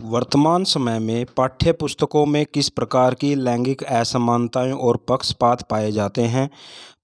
वर्तमान समय में पाठ्य पुस्तकों में किस प्रकार की लैंगिक असमानताएं और पक्षपात पाए जाते हैं।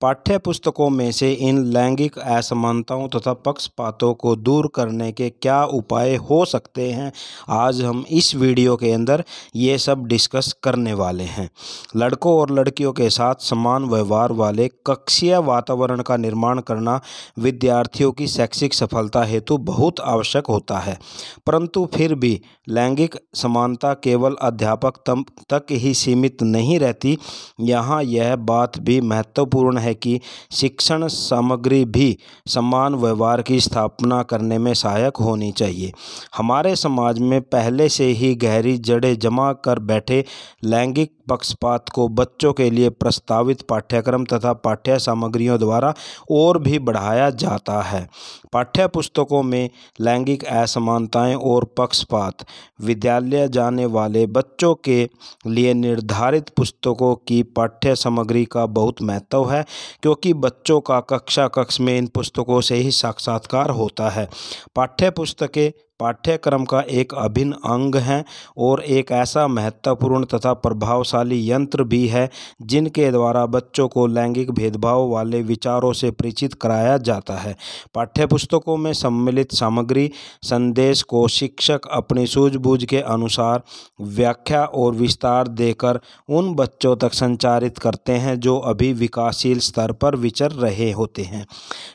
पाठ्य पुस्तकों में से इन लैंगिक असमानताओं तथा पक्षपातों को दूर करने के क्या उपाय हो सकते हैं, आज हम इस वीडियो के अंदर ये सब डिस्कस करने वाले हैं। लड़कों और लड़कियों के साथ समान व्यवहार वाले कक्षीय वातावरण का निर्माण करना विद्यार्थियों की शैक्षिक सफलता हेतु बहुत आवश्यक होता है, परंतु फिर भी लैंगिक समानता केवल अध्यापक तक ही सीमित नहीं रहती। यहाँ यह बात भी महत्वपूर्ण है कि शिक्षण सामग्री भी समान व्यवहार की स्थापना करने में सहायक होनी चाहिए। हमारे समाज में पहले से ही गहरी जड़ें जमा कर बैठे लैंगिक पक्षपात को बच्चों के लिए प्रस्तावित पाठ्यक्रम तथा पाठ्य सामग्रियों द्वारा और भी बढ़ाया जाता है। पाठ्य पुस्तकों में लैंगिक असमानताएं और पक्षपात विद्यालय जाने वाले बच्चों के लिए निर्धारित पुस्तकों की पाठ्य सामग्री का बहुत महत्व है, क्योंकि बच्चों का कक्षा कक्ष में इन पुस्तकों से ही साक्षात्कार होता है। पाठ्य पुस्तकें पाठ्यक्रम का एक अभिन्न अंग हैं और एक ऐसा महत्वपूर्ण तथा प्रभावशाली यंत्र भी है जिनके द्वारा बच्चों को लैंगिक भेदभाव वाले विचारों से परिचित कराया जाता है। पाठ्यपुस्तकों में सम्मिलित सामग्री संदेश को शिक्षक अपनी सूझबूझ के अनुसार व्याख्या और विस्तार देकर उन बच्चों तक संचारित करते हैं जो अभी विकासशील स्तर पर विचर रहे होते हैं।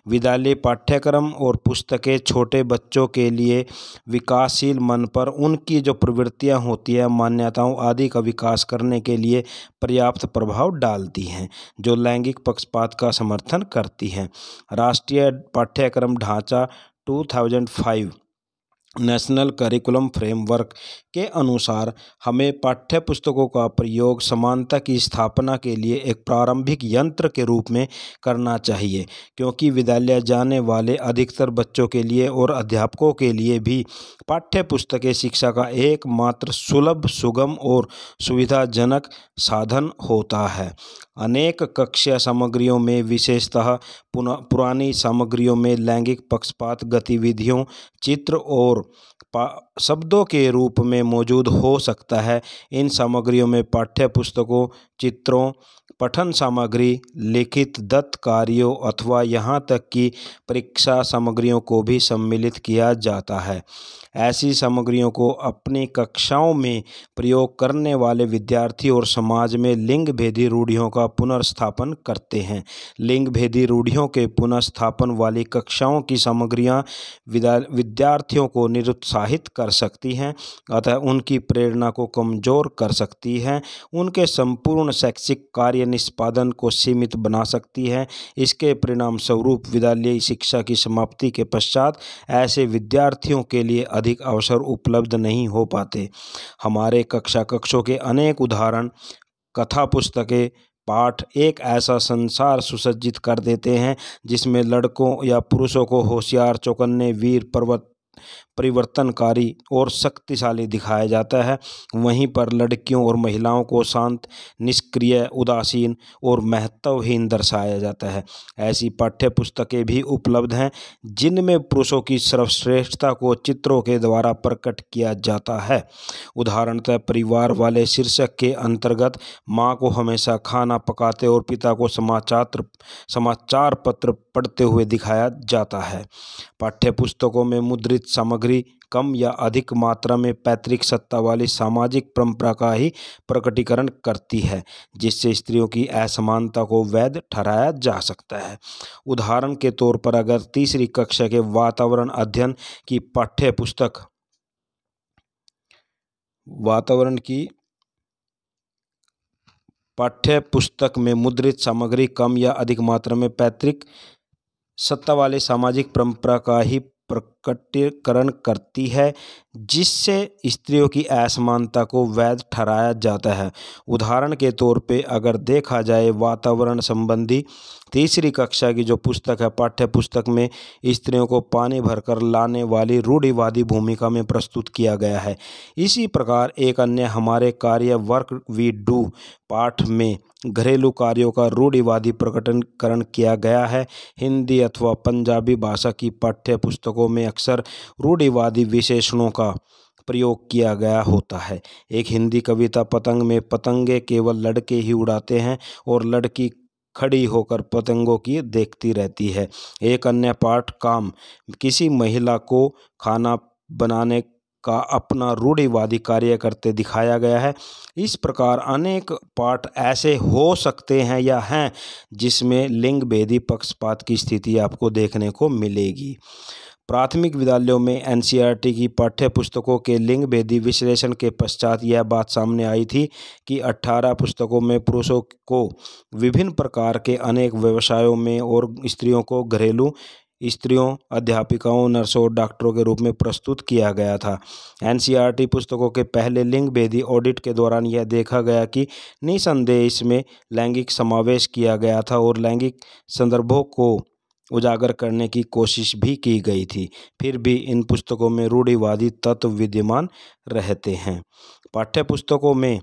विद्यालय पाठ्यक्रम और पुस्तकें छोटे बच्चों के लिए विकासशील मन पर उनकी जो प्रवृत्तियां होती है, मान्यताओं आदि का विकास करने के लिए पर्याप्त प्रभाव डालती हैं, जो लैंगिक पक्षपात का समर्थन करती हैं। राष्ट्रीय पाठ्यक्रम ढांचा 2005 नेशनल करिकुलम फ्रेमवर्क के अनुसार हमें पाठ्य पुस्तकों का प्रयोग समानता की स्थापना के लिए एक प्रारंभिक यंत्र के रूप में करना चाहिए, क्योंकि विद्यालय जाने वाले अधिकतर बच्चों के लिए और अध्यापकों के लिए भी पाठ्य पुस्तकें शिक्षा का एकमात्र सुलभ, सुगम और सुविधाजनक साधन होता है। अनेक कक्षीय सामग्रियों में, विशेषतः पुरानी सामग्रियों में, लैंगिक पक्षपात गतिविधियों, चित्र और शब्दों के रूप में मौजूद हो सकता है। इन सामग्रियों में पाठ्य पुस्तकों, चित्रों, पठन सामग्री, लिखित दत्त कार्यों अथवा यहाँ तक कि परीक्षा सामग्रियों को भी सम्मिलित किया जाता है। ऐसी सामग्रियों को अपनी कक्षाओं में प्रयोग करने वाले विद्यार्थी और समाज में लिंग भेदी रूढ़ियों का पुनर्स्थापन करते हैं। लिंग भेदी रूढ़ियों के पुनर्स्थापन वाली कक्षाओं की सामग्रियां विद्यार्थियों को निरुत्साहित कर सकती हैं, अतः उनकी प्रेरणा को कमजोर कर सकती हैं, उनके संपूर्ण शैक्षिक कार्य निष्पादन को सीमित बना सकती है। इसके परिणाम स्वरूप विद्यालयी शिक्षा की समाप्ति के पश्चात ऐसे विद्यार्थियों के लिए अधिक अवसर उपलब्ध नहीं हो पाते। हमारे कक्षों के अनेक उदाहरण कथा पुस्तकें पाठ एक ऐसा संसार सुसज्जित कर देते हैं जिसमें लड़कों या पुरुषों को होशियार, चौकन्ने, वीर, परिवर्तनकारी और शक्तिशाली दिखाया जाता है। वहीं पर लड़कियों और महिलाओं को शांत, निष्क्रिय, उदासीन और महत्वहीन दर्शाया जाता है। ऐसी पाठ्य पुस्तकें भी उपलब्ध हैं जिनमें पुरुषों की सर्वश्रेष्ठता को चित्रों के द्वारा प्रकट किया जाता है। उदाहरणतः परिवार वाले शीर्षक के अंतर्गत माँ को हमेशा खाना पकाते और पिता को समाचार पत्र पढ़ते हुए दिखाया जाता है। पाठ्य पुस्तकों में मुद्रित सामग्री कम या अधिक मात्रा में पैतृक सत्ता वाली सामाजिक परंपरा का ही प्रकटीकरण करती है, जिससे स्त्रियों की असमानता को वैध ठहराया जा सकता है। उदाहरण के तौर पर अगर तीसरी कक्षा के वातावरण अध्ययन की पाठ्य पुस्तक में मुद्रित सामग्री कम या अधिक मात्रा में पैतृक सत्ता वाली सामाजिक परंपरा का ही प्रकटीकरण करती है, जिससे स्त्रियों की असमानता को वैध ठहराया जाता है। उदाहरण के तौर पे अगर देखा जाए वातावरण संबंधी तीसरी कक्षा की जो पुस्तक है, पाठ्य पुस्तक में स्त्रियों को पानी भरकर लाने वाली रूढ़िवादी भूमिका में प्रस्तुत किया गया है। इसी प्रकार एक अन्य हमारे कार्य वर्क वी डू पाठ में घरेलू कार्यों का रूढ़िवादी प्रकटीकरण किया गया है। हिंदी अथवा पंजाबी भाषा की पाठ्य पुस्तकों में अक्सर रूढ़िवादी विशेषणों का प्रयोग किया गया होता है। एक हिंदी कविता पतंग में पतंगे केवल लड़के ही उड़ाते हैं और लड़की खड़ी होकर पतंगों की देखती रहती है। एक अन्य पाठ काम किसी महिला को खाना बनाने का अपना रूढ़िवादी कार्य करते दिखाया गया है। इस प्रकार अनेक पाठ ऐसे हो सकते हैं या हैं जिसमें लिंग भेदी पक्षपात की स्थिति आपको देखने को मिलेगी। प्राथमिक विद्यालयों में एनसीईआरटी की पाठ्य पुस्तकों के लिंग भेदी विश्लेषण के पश्चात यह बात सामने आई थी कि 18 पुस्तकों में पुरुषों को विभिन्न प्रकार के अनेक व्यवसायों में और स्त्रियों को घरेलू स्त्रियों, अध्यापिकाओं, नर्सों और डॉक्टरों के रूप में प्रस्तुत किया गया था। एनसीईआरटी पुस्तकों के पहले लिंग भेदी ऑडिट के दौरान यह देखा गया कि निसंदेह इसमें लैंगिक समावेश किया गया था और लैंगिक संदर्भों को उजागर करने की कोशिश भी की गई थी। फिर भी इन पुस्तकों में रूढ़िवादी तत्व विद्यमान रहते हैं। पाठ्य पुस्तकों में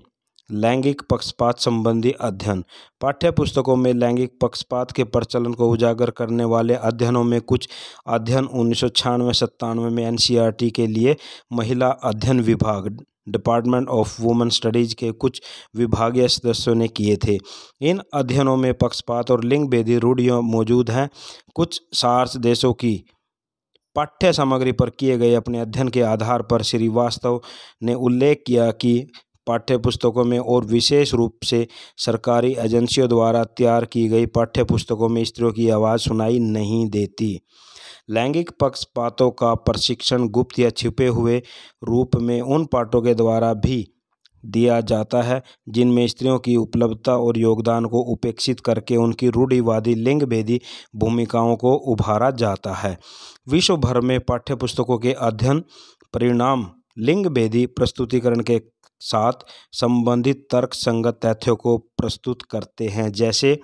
लैंगिक पक्षपात संबंधी अध्ययन। पाठ्य पुस्तकों में लैंगिक पक्षपात के प्रचलन को उजागर करने वाले अध्ययनों में कुछ अध्ययन 1996-97 में एनसीईआरटी के लिए महिला अध्ययन विभाग डिपार्टमेंट ऑफ वुमेन स्टडीज के कुछ विभागीय सदस्यों ने किए थे। इन अध्ययनों में पक्षपात और लिंग भेदी रूढ़ियाँ मौजूद हैं। कुछ सार्स देशों की पाठ्य सामग्री पर किए गए अपने अध्ययन के आधार पर श्रीवास्तव ने उल्लेख किया कि पाठ्य पुस्तकों में और विशेष रूप से सरकारी एजेंसियों द्वारा तैयार की गई पाठ्य पुस्तकों में स्त्रियों की आवाज़ सुनाई नहीं देती। लैंगिक पक्षपातों का प्रशिक्षण गुप्त या छिपे हुए रूप में उन पाठों के द्वारा भी दिया जाता है जिनमें स्त्रियों की उपलब्धता और योगदान को उपेक्षित करके उनकी रूढ़िवादी लिंग भेदी भूमिकाओं को उभारा जाता है। विश्व भर में पाठ्य पुस्तकों के अध्ययन परिणाम लिंग भेदी प्रस्तुतिकरण के साथ संबंधित तर्क संगत तथ्यों को प्रस्तुत करते हैं। जैसे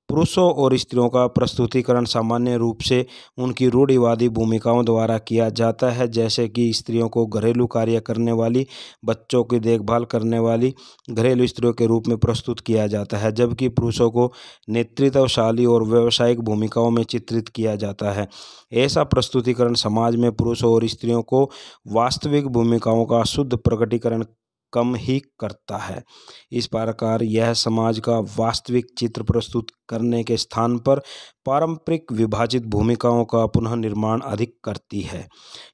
पुरुषों और स्त्रियों का प्रस्तुतिकरण सामान्य रूप से उनकी रूढ़िवादी भूमिकाओं द्वारा किया जाता है, जैसे कि स्त्रियों को घरेलू कार्य करने वाली, बच्चों की देखभाल करने वाली घरेलू स्त्रियों के रूप में प्रस्तुत किया जाता है, जबकि पुरुषों को नेतृत्वशाली और व्यावसायिक भूमिकाओं में चित्रित किया जाता है। ऐसा प्रस्तुतिकरण समाज में पुरुषों और स्त्रियों को वास्तविक भूमिकाओं का शुद्ध प्रकटीकरण कम ही करता है। इस प्रकार यह समाज का वास्तविक चित्र प्रस्तुत करने के स्थान पर पारंपरिक विभाजित भूमिकाओं का पुनः निर्माण अधिक करती है।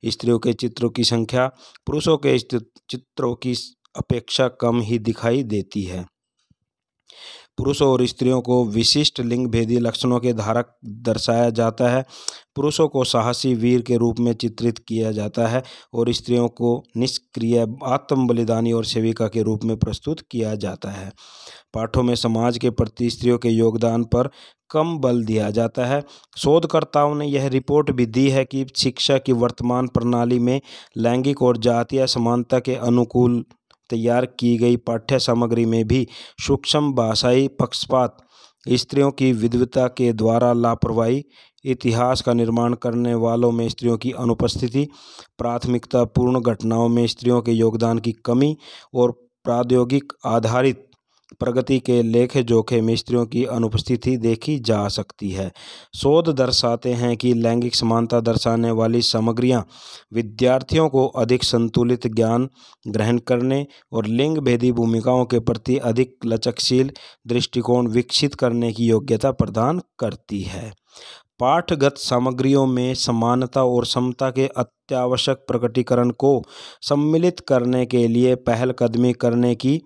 स्त्रियों के चित्रों की संख्या पुरुषों के चित्रों की अपेक्षा कम ही दिखाई देती है। पुरुषों और स्त्रियों को विशिष्ट लिंग भेदी लक्षणों के धारक दर्शाया जाता है। पुरुषों को साहसी वीर के रूप में चित्रित किया जाता है और स्त्रियों को निष्क्रिय आत्म बलिदानी और सेविका के रूप में प्रस्तुत किया जाता है। पाठों में समाज के प्रति स्त्रियों के योगदान पर कम बल दिया जाता है। शोधकर्ताओं ने यह रिपोर्ट भी दी है कि शिक्षा की वर्तमान प्रणाली में लैंगिक और जातीय समानता के अनुकूल तैयार की गई पाठ्य सामग्री में भी सूक्ष्म भाषाई पक्षपात, स्त्रियों की विधवता के द्वारा लापरवाही, इतिहास का निर्माण करने वालों में स्त्रियों की अनुपस्थिति, प्राथमिकतापूर्ण घटनाओं में स्त्रियों के योगदान की कमी और प्रौद्योगिक आधारित प्रगति के लेखे जोखे में स्त्रियों की अनुपस्थिति देखी जा सकती है। शोध दर्शाते हैं कि लैंगिक समानता दर्शाने वाली सामग्रियां विद्यार्थियों को अधिक संतुलित ज्ञान ग्रहण करने और लिंग भेदी भूमिकाओं के प्रति अधिक लचकशील दृष्टिकोण विकसित करने की योग्यता प्रदान करती है। पाठगत सामग्रियों में समानता और समता के अत्यावश्यक प्रकटीकरण को सम्मिलित करने के लिए पहलकदमी करने की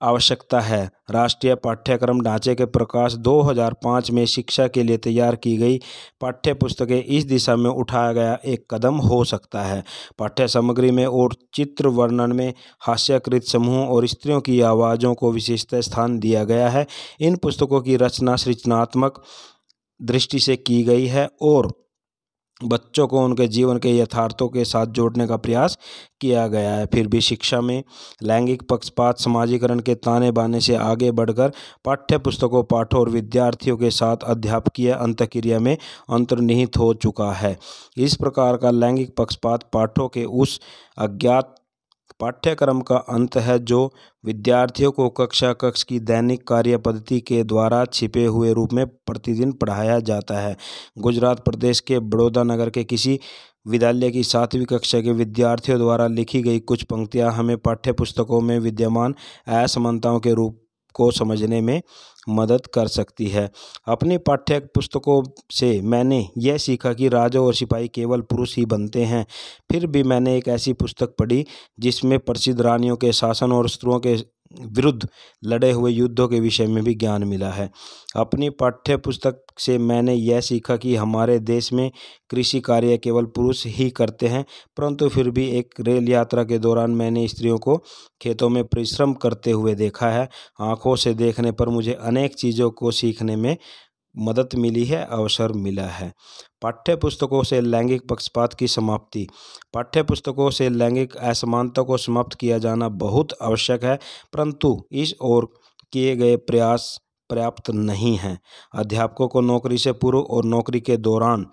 आवश्यकता है। राष्ट्रीय पाठ्यक्रम ढांचे के प्रकाश 2005 में शिक्षा के लिए तैयार की गई पाठ्य पुस्तकें इस दिशा में उठाया गया एक कदम हो सकता है। पाठ्य सामग्री में और चित्र वर्णन में हास्यकृत समूह और स्त्रियों की आवाज़ों को विशेषतः स्थान दिया गया है। इन पुस्तकों की रचना सृजनात्मक दृष्टि से की गई है और बच्चों को उनके जीवन के यथार्थों के साथ जोड़ने का प्रयास किया गया है। फिर भी शिक्षा में लैंगिक पक्षपात समाजीकरण के ताने बाने से आगे बढ़कर पाठ्य पुस्तकों, पाठों और विद्यार्थियों के साथ अध्यापकीय अंतःक्रिया में अंतर्निहित हो चुका है। इस प्रकार का लैंगिक पक्षपात पाठों के उस अज्ञात पाठ्यक्रम का अंत है जो विद्यार्थियों को कक्षा कक्ष की दैनिक कार्य पद्धति के द्वारा छिपे हुए रूप में प्रतिदिन पढ़ाया जाता है। गुजरात प्रदेश के बड़ौदा नगर के किसी विद्यालय की 7वीं कक्षा के विद्यार्थियों द्वारा लिखी गई कुछ पंक्तियां हमें पाठ्य पुस्तकों में विद्यमान असमानताओं के रूप को समझने में मदद कर सकती है। अपनी पाठ्य पुस्तकों से मैंने यह सीखा कि राजा और सिपाही केवल पुरुष ही बनते हैं। फिर भी मैंने एक ऐसी पुस्तक पढ़ी जिसमें प्रसिद्ध रानियों के शासन और शत्रुओं के विरुद्ध लड़े हुए युद्धों के विषय में भी ज्ञान मिला है। अपनी पाठ्य पुस्तक से मैंने यह सीखा कि हमारे देश में कृषि कार्य केवल पुरुष ही करते हैं, परंतु फिर भी एक रेल यात्रा के दौरान मैंने स्त्रियों को खेतों में परिश्रम करते हुए देखा है। आंखों से देखने पर मुझे अनेक चीज़ों को सीखने में मदद मिली है, अवसर मिला है। पाठ्य पुस्तकों से लैंगिक पक्षपात की समाप्ति। पाठ्य पुस्तकों से लैंगिक असमानता को समाप्त किया जाना बहुत आवश्यक है, परंतु इस ओर किए गए प्रयास पर्याप्त नहीं हैं। अध्यापकों को नौकरी से पूर्व और नौकरी के दौरान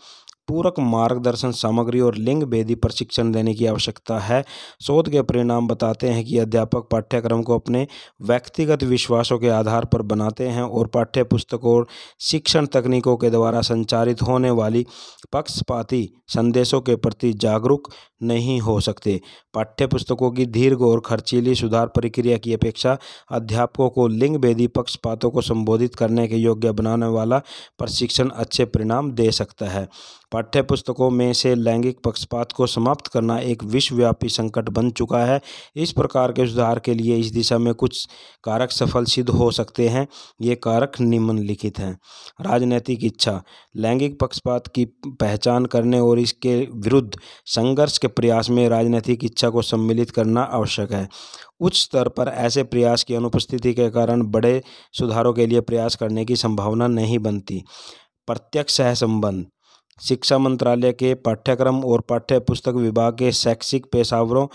पूरक मार्गदर्शन सामग्री और लिंग भेदी प्रशिक्षण देने की आवश्यकता है। शोध के परिणाम बताते हैं कि अध्यापक पाठ्यक्रम को अपने व्यक्तिगत विश्वासों के आधार पर बनाते हैं और पाठ्य पुस्तकों और शिक्षण तकनीकों के द्वारा संचारित होने वाली पक्षपाती संदेशों के प्रति जागरूक नहीं हो सकते। पाठ्य पुस्तकों की दीर्घ और खर्चीली सुधार प्रक्रिया की अपेक्षा अध्यापकों को लिंग भेदी पक्षपातों को संबोधित करने के योग्य बनाने वाला प्रशिक्षण अच्छे परिणाम दे सकता है। पाठ्य पुस्तकों में से लैंगिक पक्षपात को समाप्त करना एक विश्वव्यापी संकट बन चुका है। इस प्रकार के सुधार के लिए इस दिशा में कुछ कारक सफल सिद्ध हो सकते हैं। ये कारक निम्नलिखित हैं। राजनीतिक इच्छा। लैंगिक पक्षपात की पहचान करने और इसके विरुद्ध संघर्ष के प्रयास में राजनीतिक इच्छा को सम्मिलित करना आवश्यक है। उच्च स्तर पर ऐसे प्रयास की अनुपस्थिति के कारण बड़े सुधारों के लिए प्रयास करने की संभावना नहीं बनती। प्रत्यक्ष सहसंबंध। शिक्षा मंत्रालय के पाठ्यक्रम और पाठ्य पुस्तक विभाग के शैक्षिक पेशेवरों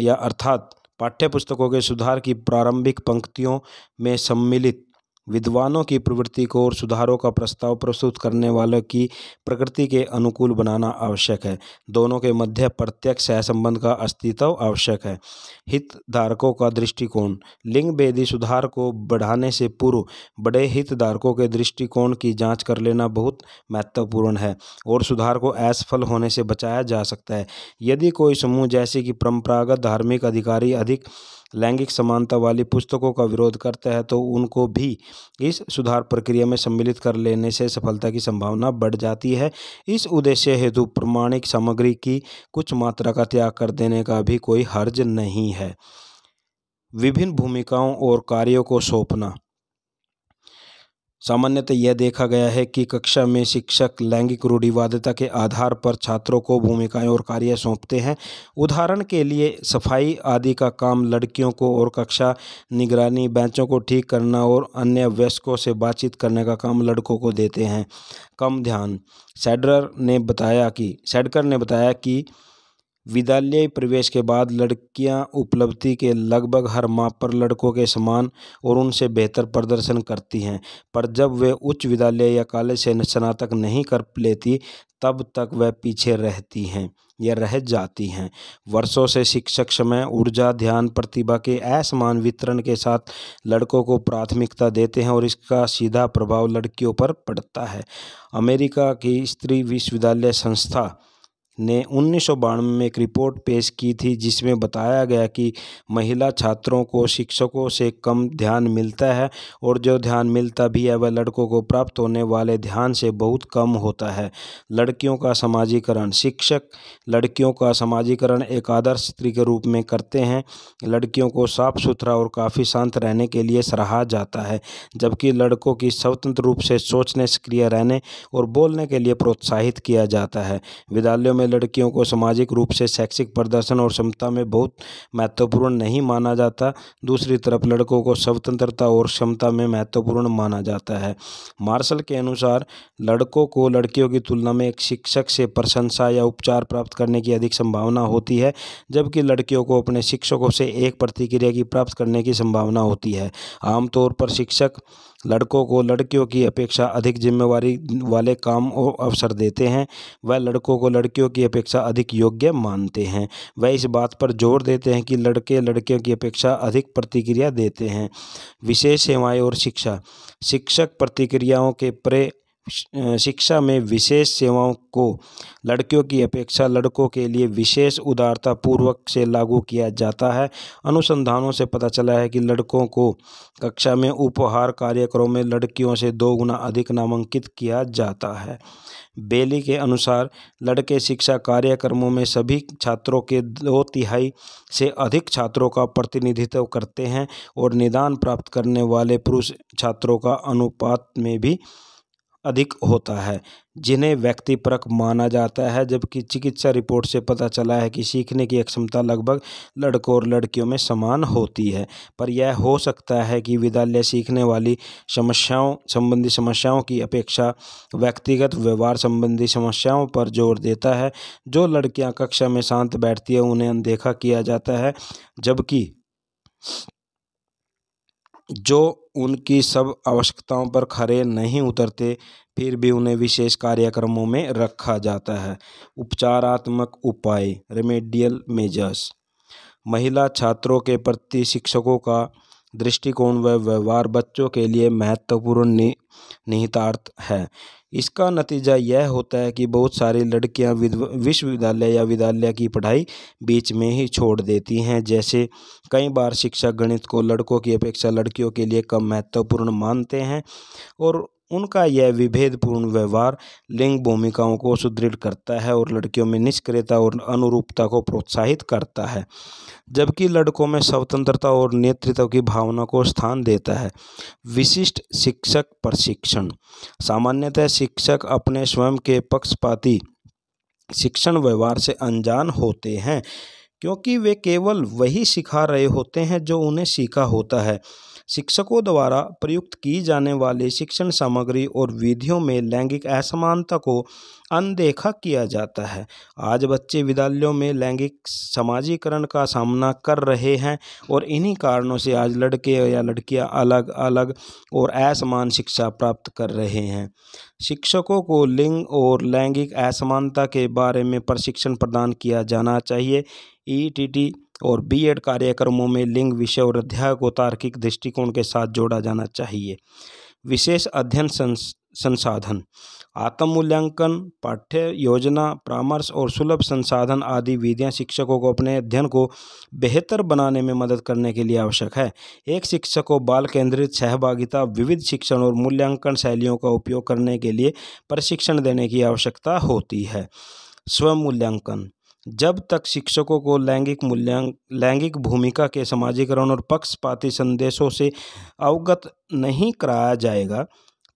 अर्थात पाठ्य पुस्तकों के सुधार की प्रारंभिक पंक्तियों में सम्मिलित विद्वानों की प्रवृत्ति को और सुधारों का प्रस्ताव प्रस्तुत करने वालों की प्रकृति के अनुकूल बनाना आवश्यक है। दोनों के मध्य प्रत्यक्ष सहसंबंध का अस्तित्व आवश्यक है। हितधारकों का दृष्टिकोण। लिंग भेदी सुधार को बढ़ाने से पूर्व बड़े हितधारकों के दृष्टिकोण की जांच कर लेना बहुत महत्वपूर्ण है और सुधार को असफल होने से बचाया जा सकता है। यदि कोई समूह जैसे कि परंपरागत धार्मिक अधिकारी अधिक लैंगिक समानता वाली पुस्तकों का विरोध करता है तो उनको भी इस सुधार प्रक्रिया में सम्मिलित कर लेने से सफलता की संभावना बढ़ जाती है। इस उद्देश्य हेतु प्रमाणिक सामग्री की कुछ मात्रा का त्याग कर देने का भी कोई हर्ज नहीं है। विभिन्न भूमिकाओं और कार्यों को सौंपना। सामान्यतः यह देखा गया है कि कक्षा में शिक्षक लैंगिक रूढ़िवादिता के आधार पर छात्रों को भूमिकाएं और कार्य सौंपते हैं। उदाहरण के लिए सफाई आदि का काम लड़कियों को और कक्षा निगरानी, बेंचों को ठीक करना और अन्य वयस्कों से बातचीत करने का काम लड़कों को देते हैं। कम ध्यान। सैडकर ने बताया कि विद्यालय प्रवेश के बाद लड़कियां उपलब्धि के लगभग हर माप पर लड़कों के समान और उनसे बेहतर प्रदर्शन करती हैं, पर जब वे उच्च विद्यालय या कॉलेज से स्नातक नहीं कर लेती तब तक वह पीछे रहती हैं या रह जाती हैं। वर्षों से शिक्षक समय, ऊर्जा, ध्यान, प्रतिभा के असमान वितरण के साथ लड़कों को प्राथमिकता देते हैं और इसका सीधा प्रभाव लड़कियों पर पड़ता है। अमेरिका की स्त्री विश्वविद्यालय संस्था ने 1992 में एक रिपोर्ट पेश की थी जिसमें बताया गया कि महिला छात्रों को शिक्षकों से कम ध्यान मिलता है और जो ध्यान मिलता भी है वह लड़कों को प्राप्त होने वाले ध्यान से बहुत कम होता है। लड़कियों का समाजीकरण। शिक्षक लड़कियों का समाजीकरण एक आदर्श स्त्री के रूप में करते हैं। लड़कियों को साफ सुथरा और काफ़ी शांत रहने के लिए सराहा जाता है, जबकि लड़कों की स्वतंत्र रूप से सोचने, सक्रिय रहने और बोलने के लिए प्रोत्साहित किया जाता है। विद्यालयों में लड़कियों को सामाजिक रूप से शैक्षिक प्रदर्शन और क्षमता में बहुत महत्वपूर्ण नहीं माना जाता। दूसरी तरफ लड़कों को स्वतंत्रता और क्षमता में महत्वपूर्ण माना जाता है। मार्शल के अनुसार लड़कों को लड़कियों की तुलना में एक शिक्षक से प्रशंसा या उपचार प्राप्त करने की अधिक संभावना होती है, जबकि लड़कियों को अपने शिक्षकों से एक प्रतिक्रिया की प्राप्त करने की संभावना होती है। आमतौर पर शिक्षक लड़कों को लड़कियों की अपेक्षा अधिक जिम्मेवारी वाले काम और अवसर देते हैं। वह लड़कों को लड़कियों की अपेक्षा अधिक योग्य मानते हैं। वह इस बात पर जोर देते हैं कि लड़के लड़कियों की अपेक्षा अधिक प्रतिक्रिया देते हैं। विशेष सेवाएं और शिक्षा। शिक्षक प्रतिक्रियाओं के परे शिक्षा में विशेष सेवाओं को लड़कियों की अपेक्षा लड़कों के लिए विशेष उदारता पूर्वक से लागू किया जाता है। अनुसंधानों से पता चला है कि लड़कों को कक्षा में उपहार कार्यक्रमों में लड़कियों से 2 गुना अधिक नामांकित किया जाता है। बेली के अनुसार लड़के शिक्षा कार्यक्रमों में सभी छात्रों के 2/3 से अधिक छात्रों का प्रतिनिधित्व करते हैं और निदान प्राप्त करने वाले पुरुष छात्रों का अनुपात में भी अधिक होता है, जिन्हें व्यक्तिपरक माना जाता है। जबकि चिकित्सा रिपोर्ट से पता चला है कि सीखने की क्षमता लगभग लड़कों और लड़कियों में समान होती है, पर यह हो सकता है कि विद्यालय सीखने वाली संबंधी समस्याओं की अपेक्षा व्यक्तिगत व्यवहार संबंधी समस्याओं पर जोर देता है। जो लड़कियां कक्षा में शांत बैठती हैं उन्हें अनदेखा किया जाता है, जबकि जो उनकी सब आवश्यकताओं पर खरे नहीं उतरते फिर भी उन्हें विशेष कार्यक्रमों में रखा जाता है। उपचारात्मक उपाय रेमेडियल मेजर्स। महिला छात्रों के प्रति शिक्षकों का दृष्टिकोण व व्यवहार बच्चों के लिए महत्वपूर्ण निहितार्थ है। इसका नतीजा यह होता है कि बहुत सारी लड़कियां विश्वविद्यालय या विद्यालय की पढ़ाई बीच में ही छोड़ देती हैं। जैसे कई बार शिक्षक गणित को लड़कों की अपेक्षा लड़कियों के लिए कम महत्वपूर्ण मानते हैं और उनका यह विभेदपूर्ण व्यवहार लिंग भूमिकाओं को सुदृढ़ करता है और लड़कियों में निष्क्रियता और अनुरूपता को प्रोत्साहित करता है, जबकि लड़कों में स्वतंत्रता और नेतृत्व की भावना को स्थान देता है। विशिष्ट शिक्षक प्रशिक्षण। सामान्यतः शिक्षक अपने स्वयं के पक्षपाती शिक्षण व्यवहार से अनजान होते हैं, क्योंकि वे केवल वही सिखा रहे होते हैं जो उन्हें सीखा होता है। शिक्षकों द्वारा प्रयुक्त की जाने वाली शिक्षण सामग्री और विधियों में लैंगिक असमानता को अनदेखा किया जाता है। आज बच्चे विद्यालयों में लैंगिक समाजीकरण का सामना कर रहे हैं और इन्हीं कारणों से आज लड़के या लड़कियां अलग अलग और असमान शिक्षा प्राप्त कर रहे हैं। शिक्षकों को लिंग और लैंगिक असमानता के बारे में प्रशिक्षण प्रदान किया जाना चाहिए। ईटीटी और बीएड कार्यक्रमों में लिंग विषय और अध्याय को तार्किक दृष्टिकोण के साथ जोड़ा जाना चाहिए। विशेष अध्ययन संसाधन, आत्म मूल्यांकन, पाठ्य योजना, परामर्श और सुलभ संसाधन आदि विधियां शिक्षकों को अपने अध्ययन को बेहतर बनाने में मदद करने के लिए आवश्यक है। एक शिक्षक को बाल केंद्रित सहभागिता, विविध शिक्षण और मूल्यांकन शैलियों का उपयोग करने के लिए प्रशिक्षण देने की आवश्यकता होती है। स्वयं मूल्यांकन। जब तक शिक्षकों को लैंगिक भूमिका के समाजीकरण और पक्षपाती संदेशों से अवगत नहीं कराया जाएगा,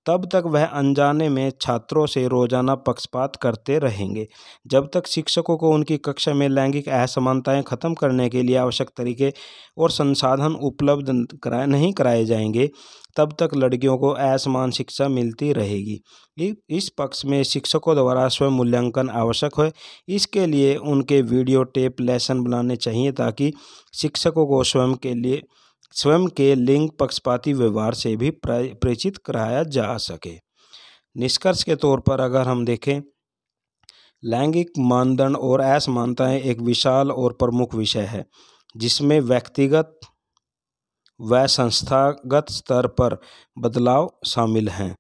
तब तक वह अनजाने में छात्रों से रोजाना पक्षपात करते रहेंगे। जब तक शिक्षकों को उनकी कक्षा में लैंगिक असमानताएं खत्म करने के लिए आवश्यक तरीके और संसाधन उपलब्ध नहीं कराए जाएंगे, तब तक लड़कियों को असमान शिक्षा मिलती रहेगी। इस पक्ष में शिक्षकों द्वारा स्वयं मूल्यांकन आवश्यक है। इसके लिए उनके वीडियो टेप लेसन बनाने चाहिए ताकि शिक्षकों को स्वयं के लिंग पक्षपाती व्यवहार से भी परिचित कराया जा सके। निष्कर्ष के तौर पर अगर हम देखें, लैंगिक मानदंड और असमानताएं एक विशाल और प्रमुख विषय है जिसमें व्यक्तिगत व संस्थागत स्तर पर बदलाव शामिल हैं।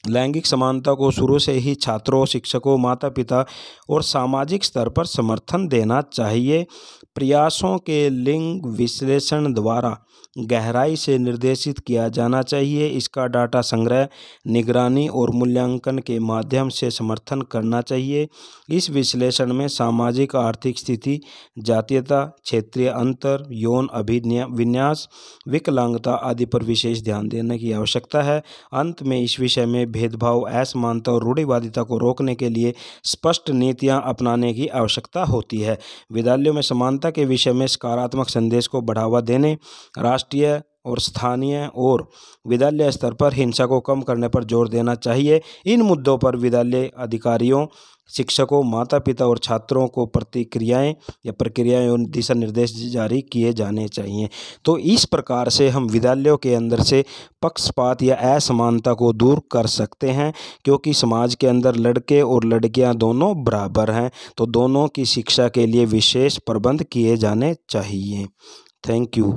लैंगिक समानता को शुरू से ही छात्रों, शिक्षकों, माता पिता और सामाजिक स्तर पर समर्थन देना चाहिए। प्रयासों के लिंग विश्लेषण द्वारा गहराई से निर्देशित किया जाना चाहिए। इसका डाटा संग्रह, निगरानी और मूल्यांकन के माध्यम से समर्थन करना चाहिए। इस विश्लेषण में सामाजिक आर्थिक स्थिति, जातीयता, क्षेत्रीय अंतर, यौन अभिविन्यास, विकलांगता आदि पर विशेष ध्यान देने की आवश्यकता है। अंत में इस विषय में भेदभाव, असमानता और रूढ़िवादिता को रोकने के लिए स्पष्ट नीतियां अपनाने की आवश्यकता होती है। विद्यालयों में समानता के विषय में सकारात्मक संदेश को बढ़ावा देने, राष्ट्रीय और स्थानीय और विद्यालय स्तर पर हिंसा को कम करने पर जोर देना चाहिए। इन मुद्दों पर विद्यालय अधिकारियों, शिक्षकों, माता पिता और छात्रों को प्रक्रियाएं और दिशा निर्देश जारी किए जाने चाहिए। तो इस प्रकार से हम विद्यालयों के अंदर से पक्षपात या असमानता को दूर कर सकते हैं, क्योंकि समाज के अंदर लड़के और लड़कियां दोनों बराबर हैं, तो दोनों की शिक्षा के लिए विशेष प्रबंध किए जाने चाहिए। Thank you.